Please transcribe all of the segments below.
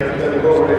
to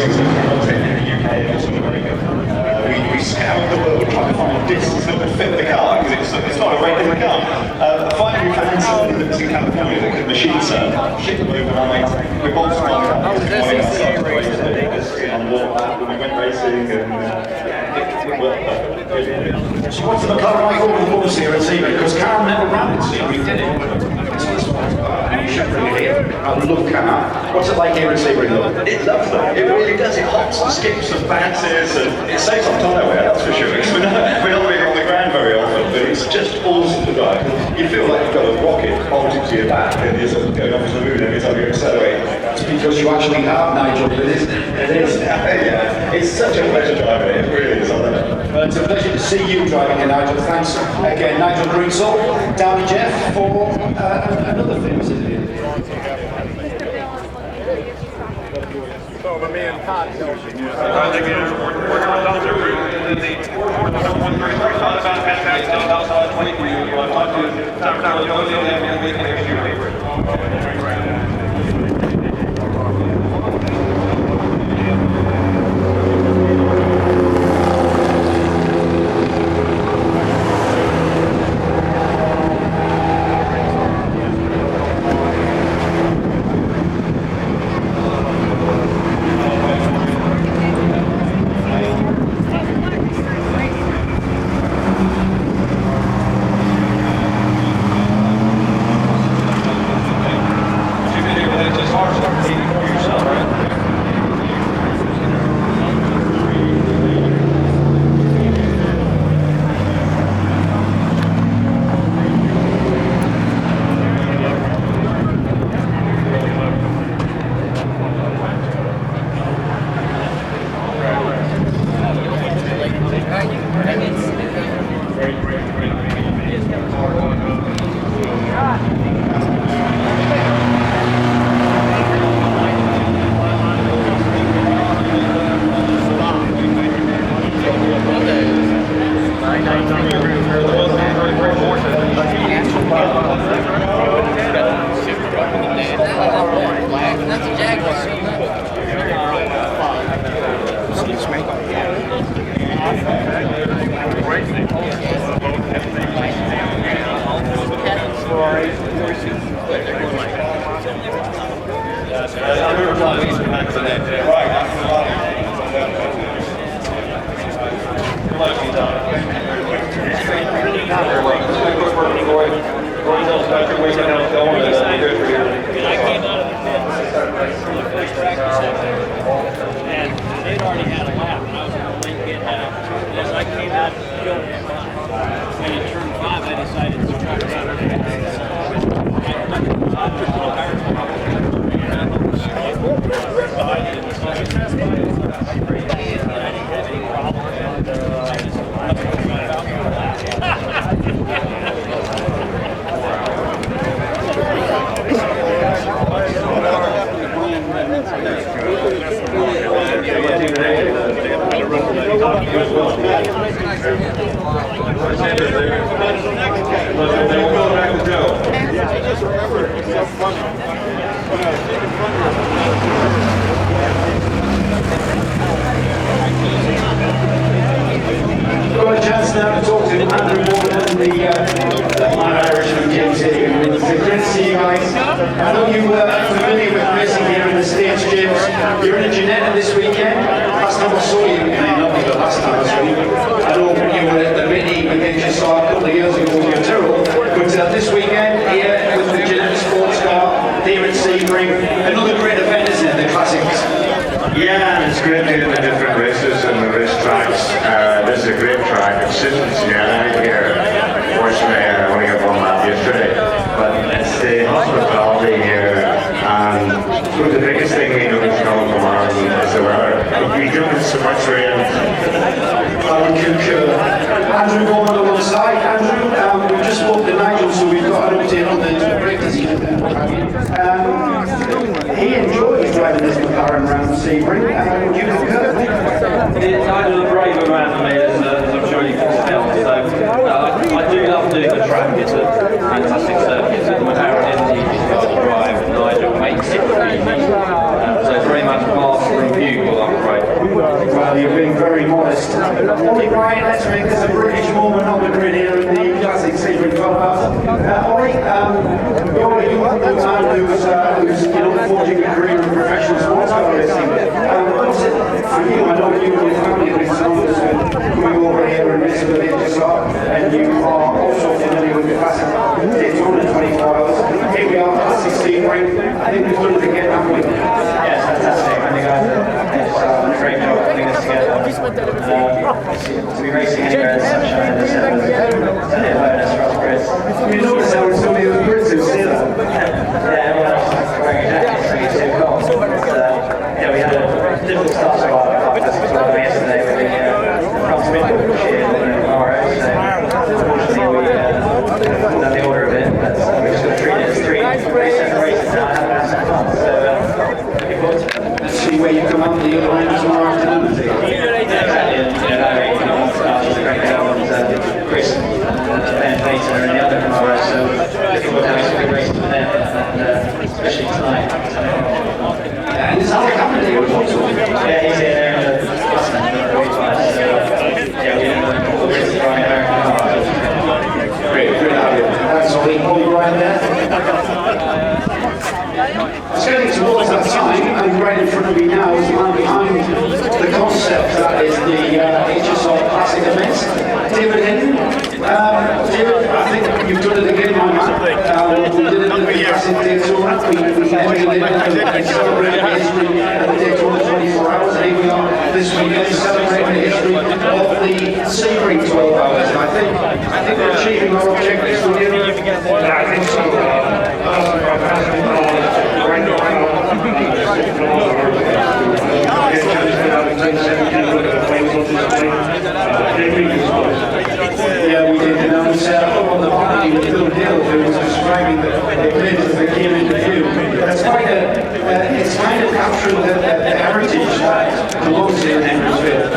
racing content in the UK and also in America. We scoured the world trying to find discs that would fit the car, because it's not a regular car. Finally we found something that was in California that could machine serve, ship them overnight. We bought some on when we went racing, and it worked perfectly. So what's the McLaren like over the bumps here at Sebring? Because Karen never ran at Sebring, did it? So this one's you should bring it here. I love Karen. What's it like here at Sebring though? It's lovely. It really does. It hops and skips and bounces, and it saves on tyre wear, that's for sure. We're not really on the ground very often, but it's just awesome to drive. You feel like you've got a rocket bolted to your back and you're sort of going off to the moon every time you accelerate. It's because you actually have, Nigel. It is. Yeah, it's such a pleasure driving it. It really is. I love it. Well, it's a pleasure to see you driving it, Nigel. Thanks again, Nigel Greensall, down to Jeff for another famous interview. So, but me and Todd, I think it is working results are good. And the 133 thought about fantastic. Outside 20 for you. You want to talk about the only thing we can issue. Another great event, isn't it? The Classics. Yeah, and it's great doing the different races and the race tracks. This is a great track. It's sitting together here. Fortunately, I only got one lap yesterday, but it's the hospitality here. And the biggest thing we notice coming from Ireland is the weather. We don't get so much rain. I would concur. Andrew going on the one side. Andrew, we just spoke to Nigel, so we've got an update on the breakers here. He enjoys driving this McLaren around Sebring. Would you concur? It's either a brave around for me, as I'm sure you can tell. So I do love doing the track. It's a fantastic circuit. It's the McLaren Indy drive, and Nigel makes it for me. So it's very much master and bugle. very modest. Ollie Bryant, let's make this a British moment on the grid here in the classic Sebring 12 hours. Ollie, you're a young man who's forging a career in professional sports car racing. What's it for you? I know you and your family have been synonymous with coming over here and racing with HSR, and you are also familiar with the classic Daytona 24 hours. Here we are, classic Sebring. I think we've done it again, haven't we? Yes, fantastic. I think I've done a great job putting this together. To be racing anywhere in the sunshine, this is certainly a bonus for us Brits. You notice how it's only the Brits who say that. Yeah, everyone else is wearing jackets, so it's too cold. Yeah, we had a difficult start to our classic tour yesterday with the front spin shear tomorrow, so unfortunately we done the order of it, but we've just got to treat it as three races now and have some fun, so looking forward to it. See where you come out the other line tomorrow afternoon. Exactly, just a great girl, and Chris and Ben Bates are in the other tomorrow, so looking forward to having some good races with them, and especially tonight. And it's Alec Hammond here as well. Yeah, he's here there in the Boston, so yeah, we're really trying American cars. Great to have you. Thanks, Ollie. Ollie Ryan there. It's getting towards that time, and right in front of me now is the man behind the concept that is the HSR Classic event, David Hinton. David, I think you've done it again, my man. We did it in the Classic Daytona. We emulated it and celebrated the history of the Daytona 24 hours. And here we are this weekend celebrating the history of the Sebring 12 hours. And I think we're achieving our objectives. Yeah, I think so. Yeah, we did, and I was up on the party with Phil Hill, who was describing the event as they came into view. That's quite it's kind of capturing the heritage that belongs here in Hendersonville.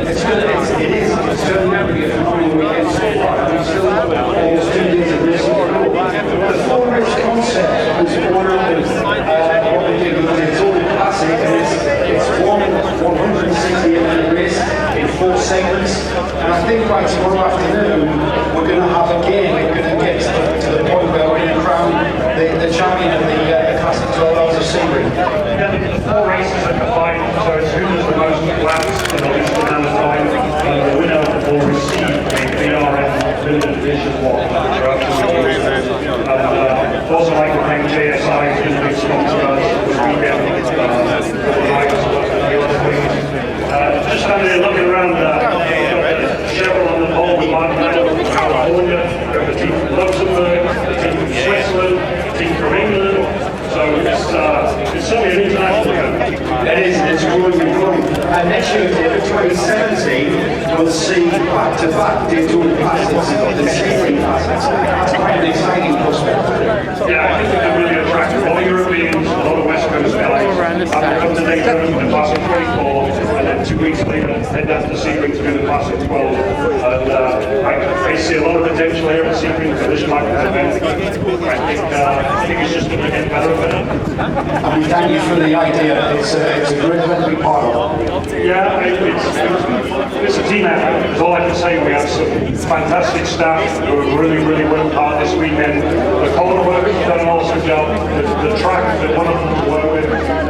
It's turning out to be a phenomenal weekend so far. We've still got almost 2 days of racing to go. The full race concept was born out of what we did with the Daytona Classic, and it's one 160-minute race in 4 segments. And I think by tomorrow afternoon, we're going to have a game. We're going to get to the point where we're going to crown the champion of the Classic 12 Hours of Sebring. Yeah, the 4 races are combined, so it's who does the most laps in the least amount of time, and the winner will receive a BRM limited edition watch. And also like to thank JSI, who's been sponsor us this weekend. Just standing there looking around, Chevrolet on the pole with Mark Knight from California, we've got the team from Luxembourg, the team from Switzerland, the team from England. So it's certainly an international event. It is, it's growing and growing. Next year, David, 2017, we'll see back-to-back Daytona Classics and Sebring Classics. That's quite an exciting prospect. Yeah, I think we can really attract all Europeans, a lot of West Coast guys. After come to Daytona for the Classic 24, and then 2 weeks later, head down to Sebring to do the Classic 12. And I see a lot of potential here at Sebring for this type of event. I think it's just going to get better and better. And we thank you for the idea. It's a great event to be part of. Yeah, it's a team effort. That's all I can say. We have some fantastic staff who have really worked hard this weekend. The color work has done an awesome job. The track has been wonderful to work with. And I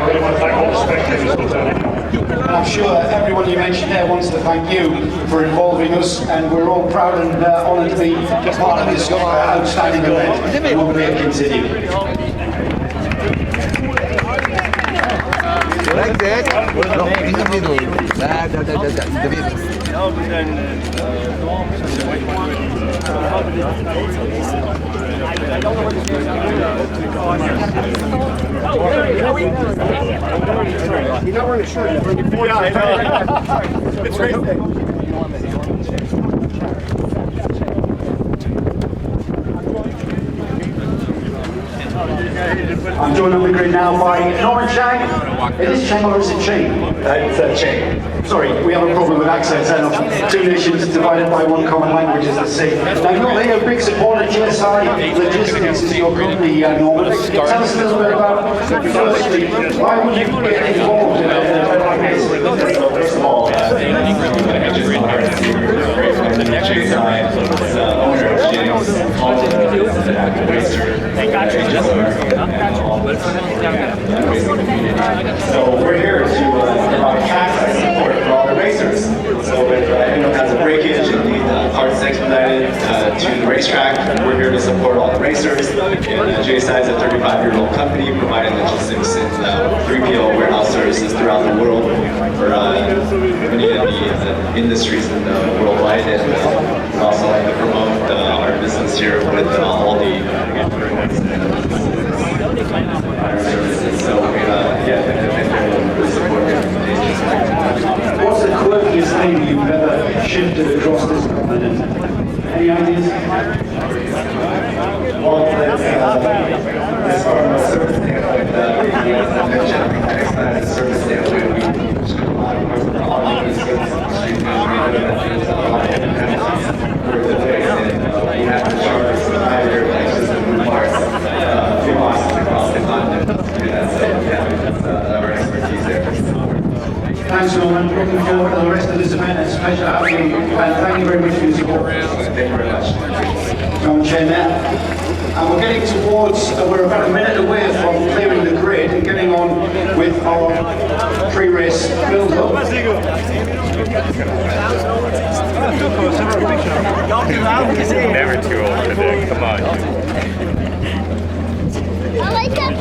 really want to thank all the spectators for turning up. And I'm sure everyone you mentioned there wants to thank you for involving us, and we're all proud and honoured to be part of this outstanding event. And we'll be able to continue. Like that? No, in the middle. In the middle. You're not wearing a shirt. You're wearing a 40. It's great. I'm joined on the grid now by Norman Chang. It is Chang or is it Chang? It's Ching. Sorry, we have a problem with accents. I know. Two nations divided by one common language, as they say. Now, you're here, a big supporter of GSI Logistics is your company, Norman. Tell us a little bit about, firstly, why would you get involved in a event like this? First of all, GSI is owner of James Holland, an active racer. So we're here to provide tax support for all the racers. So if anyone has a breakage and need parts expedited to the racetrack, we're here to support all the racers. And GSI is a 35-year-old company providing logistics and 3PL warehouse services throughout the world for many of the industries in worldwide. And we also like to promote our business here with all the services. So What's the quirkiest thing you've ever shifted across this continent? Any ideas? Well, as far as service standpoint, as I mentioned, expedited service standpoint, we ship a lot of parts for all of the service industry. We know that there's a lot of penalties for the fix, and we have to charge some higher prices and move parts few miles across the continent to do that. So yeah, that's our expertise there. Thanks, Norman. Looking forward to the rest of this event. It's a pleasure having you. And thank you very much for your support. Thank you very much. Norman Chen there. And we're getting towards, we're about a minute away from clearing the grid and getting on with our pre-race build-up. Never too old to do. Come on. I like that.